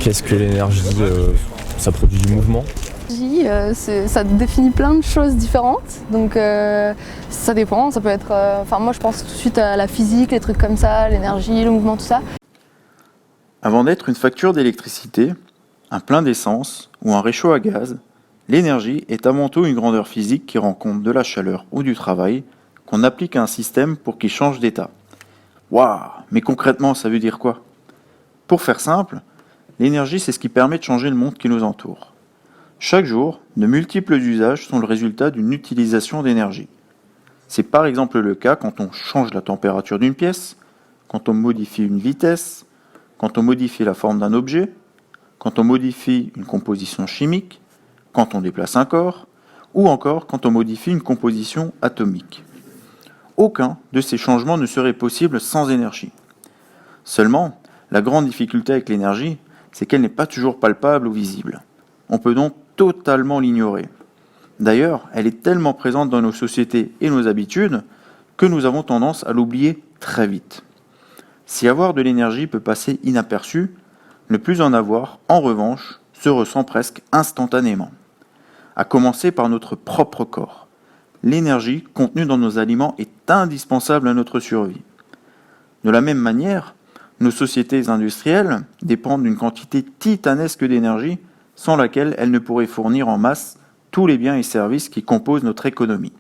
Qu'est-ce que l'énergie? Ça produit du mouvement. Ça définit plein de choses différentes, donc ça dépend, ça peut être... moi je pense tout de suite à la physique, les trucs comme ça, l'énergie, le mouvement, tout ça. Avant d'être une facture d'électricité, un plein d'essence ou un réchaud à gaz, l'énergie est avant tout une grandeur physique qui rend compte de la chaleur ou du travail qu'on applique à un système pour qu'il change d'état. Waouh! Mais concrètement, ça veut dire quoi? Pour faire simple, l'énergie c'est ce qui permet de changer le monde qui nous entoure. Chaque jour, de multiples usages sont le résultat d'une utilisation d'énergie. C'est par exemple le cas quand on change la température d'une pièce, quand on modifie une vitesse, quand on modifie la forme d'un objet, quand on modifie une composition chimique, quand on déplace un corps, ou encore quand on modifie une composition atomique. Aucun de ces changements ne serait possible sans énergie. Seulement, la grande difficulté avec l'énergie, c'est qu'elle n'est pas toujours palpable ou visible. On peut donc totalement l'ignorer. D'ailleurs, elle est tellement présente dans nos sociétés et nos habitudes que nous avons tendance à l'oublier très vite. Si avoir de l'énergie peut passer inaperçu, ne plus en avoir, en revanche, se ressent presque instantanément. À commencer par notre propre corps. L'énergie contenue dans nos aliments est indispensable à notre survie. De la même manière, nos sociétés industrielles dépendent d'une quantité titanesque d'énergie sans laquelle elles ne pourraient fournir en masse tous les biens et services qui composent notre économie.